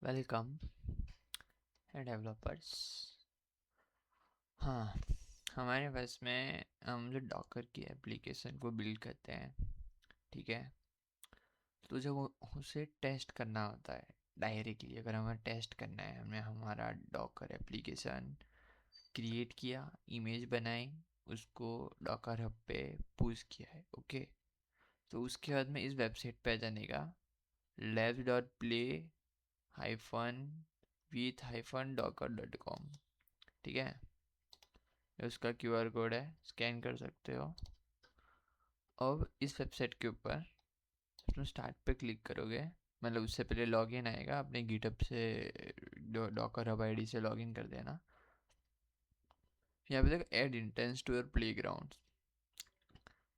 Welcome है developers. हाँ, हमारे पास में हम जो डॉकर की एप्लीकेशन को बिल्ड करते हैं, ठीक है। तो जब उसे टेस्ट करना होता है डायरेक्टली, अगर हमें टेस्ट करना है, हमने हमारा डॉकर एप्लीकेशन क्रिएट किया, इमेज बनाई, उसको डॉकर हब पे पुश किया है, ओके। तो उसके बाद में इस वेबसाइट पे जाने का labs.play hyphen with hyphen docker.com, ठीक है। ये उसका क्यूआर कोड है, स्कैन कर सकते हो। अब इस वेबसाइट के ऊपर तुम स्टार्ट पे क्लिक करोगे, मतलब उससे पहले लॉगिन आएगा, अपने गिटहब से डॉकर हब आईडी से लॉगिन कर देना। यहाँ पे देखो add instance to your playground.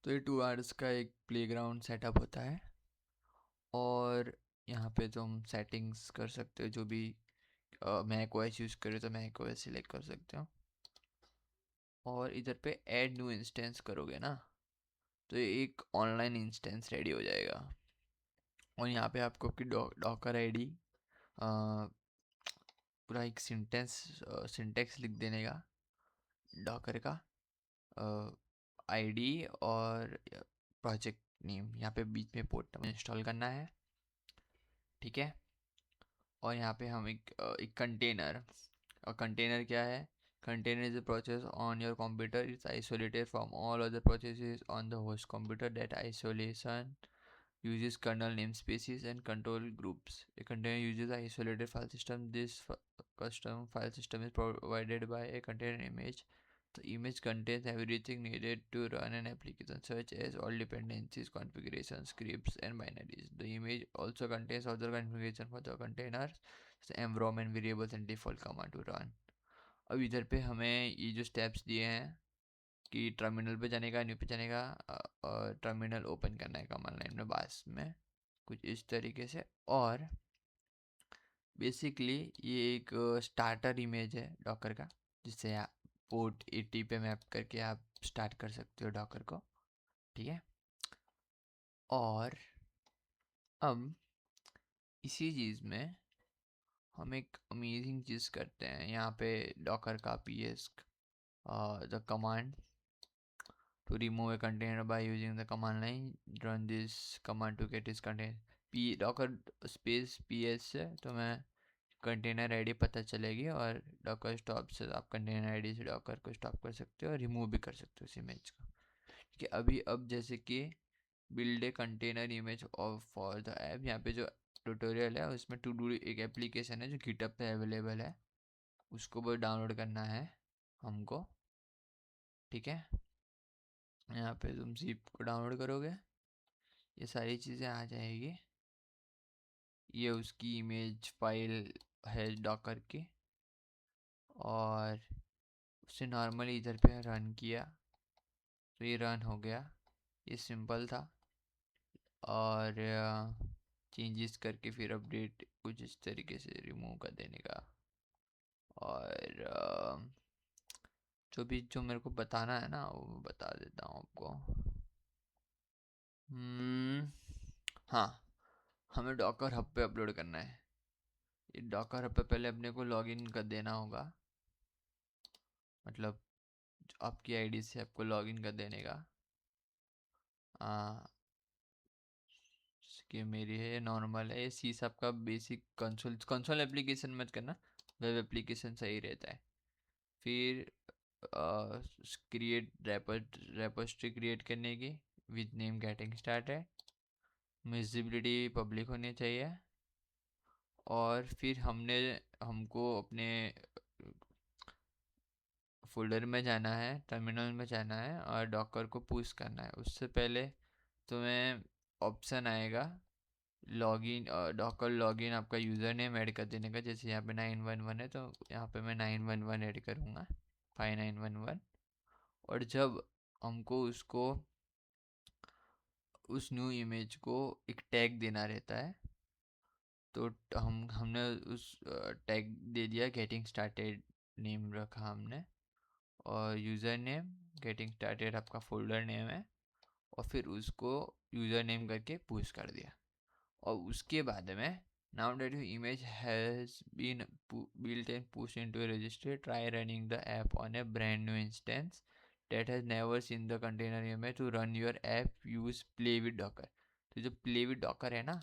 तो ये 2 आवर्स का एक प्लेग्राउंड सेटअप होता है, और यहाँ पे तुम सेटिंग्स कर सकते हो, जो भी मैक ओएस यूज़ करे तो मैक ओएस सिलेक्ट कर सकते हो। और इधर पे ऐड न्यू इंस्टेंस करोगे ना, तो ये एक ऑनलाइन इंस्टेंस रेडी हो जाएगा। और यहाँ पे आपको आपकी डॉकर आईडी पूरा एक सिंटेक्स लिख देने का, डॉकर का आईडी और प्रोजेक्ट नेम, यहाँ पे बीच में पोर्ट इंस्टॉल करना है, ठीक है। और यहाँ पे हम एक कंटेनर, और कंटेनर क्या है? Container is a process on your computer. It's isolated from all other processes on the host computer. That isolation uses kernel namespaces and control groups. A container uses an isolated file system. This custom file system is provided by a container image. The image contains everything needed to run an application, such as all dependencies, configurations, scripts, and binaries. The image also contains other configuration for the containers, environment variables, and default command to run. अब इधर पे हमें ये जो steps दिए हैं कि terminal पे जाने का, न्यू पे जाने का, और टर्मिनल ओपन करना है कमांड लाइन में बास में, कुछ इस तरीके से। और बेसिकली ये एक स्टार्टर इमेज है डॉकर का, जिससे आप पोर्ट 80 पे मैप करके आप स्टार्ट कर सकते हो डॉकर को, ठीक है। और अब इसी चीज़ में हम एक अमेजिंग चीज़ करते हैं। यहाँ पे डॉकर का ps the command to remove a container by using the command line, run this command to get this container p docker space ps से तो मैं कंटेनर आईडी पता चलेगी, और डॉकर स्टॉप से आप कंटेनर आईडी से डॉकर को स्टॉप कर सकते हो और रिमूव भी कर सकते हो उस इमेज को, ठीक है। अभी अब जैसे कि build a container image of for the app, यहाँ पे जो ट्यूटोरियल है उसमें टू डू एक एप्लीकेशन है जो गिटहब पे अवेलेबल है, उसको बस डाउनलोड करना है हमको, ठीक है। यहाँ पे तुम zip को डाउनलोड करोगे, ये सारी चीज़ें आ जाएगी। ये उसकी इमेज फाइल है डॉकर की, और उसे नॉर्मली इधर पे रन किया तो ये रन हो गया। ये सिंपल था, और चेंजेस करके फिर अपडेट कुछ इस तरीके से रिमूव कर देने का। और जो मेरे को बताना है ना वो बता देता हूँ आपको। हाँ, हमें डॉकर हब पे अपलोड करना है। ये डॉकर हब पे पहले अपने को लॉगिन कर देना होगा, मतलब आपकी आईडी से आपको लॉगिन कर देने का। कि मेरी है नॉर्मल है, ये सी सब का बेसिक कंसोल एप्लीकेशन मत करना, वेब एप्लीकेशन सही रहता है। फिर क्रिएट रेपोस्ट्री क्रिएट करने की with name getting started, visibility public होनी चाहिए। और फिर हमको अपने फोल्डर में जाना है, टर्मिनल में जाना है, और डॉकर को पुश करना है। उससे पहले तुम्हें ऑप्शन आएगा लॉगिन, डॉकर लॉगिन, आपका यूज़र नेम ऐड कर देने का। जैसे यहाँ पे 911 है तो यहाँ पे मैं 911 ऐड करूँगा, 5911। और जब हमको उस न्यू इमेज को एक टैग देना रहता है, तो हमने उस टैग दे दिया, गेटिंग स्टार्टेड नेम रखा हमने, और यूज़र नेम गेटिंग स्टार्टेड आपका फोल्डर नेम है, और फिर उसको यूज़र नेम करके पुश कर दिया। और उसके बाद में Now that your image has been built and pushed into a registry, try running the app on a brand new instance that has never seen the container image. To run your app, use play with docker. तो जो play with docker है ना,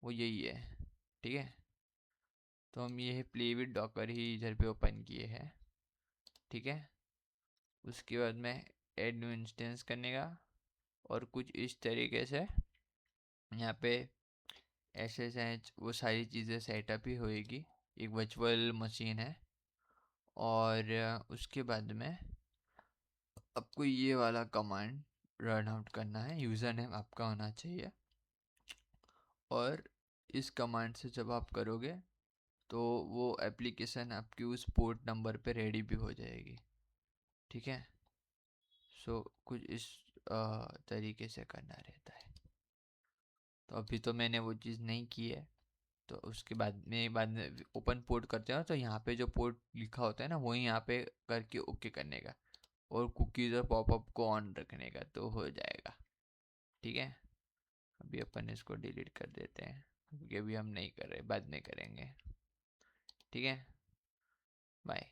वो यही है, ठीक है। तो हम ये प्ले विद डॉकर ही इधर पे ओपन किए हैं, ठीक है। उसके बाद में ऐड न्यू इंस्टेंस करने का, और कुछ इस तरीके से यहाँ पे SSH वो सारी चीज़ें सेटअप ही होएगी। एक वर्चुअल मशीन है, और उसके बाद में आपको ये वाला कमांड रन आउट करना है। यूज़र नेम आपका होना चाहिए, और इस कमांड से जब आप करोगे तो वो एप्लीकेशन आपकी उस पोर्ट नंबर पे रेडी भी हो जाएगी, ठीक है। सो कुछ इस तरीके से करना रहता है। तो अभी तो मैंने वो चीज़ नहीं की है, तो उसके बाद में ओपन पोर्ट करते हो तो यहाँ पे जो पोर्ट लिखा होता है ना, वही यहाँ पे करके ओके करने का, और कुकीज़ और पॉपअप को ऑन रखने का, तो हो जाएगा, ठीक है। अभी अपन इसको डिलीट कर देते हैं, क्योंकि अभी हम नहीं कर रहे, बाद में करेंगे, ठीक है। बाय।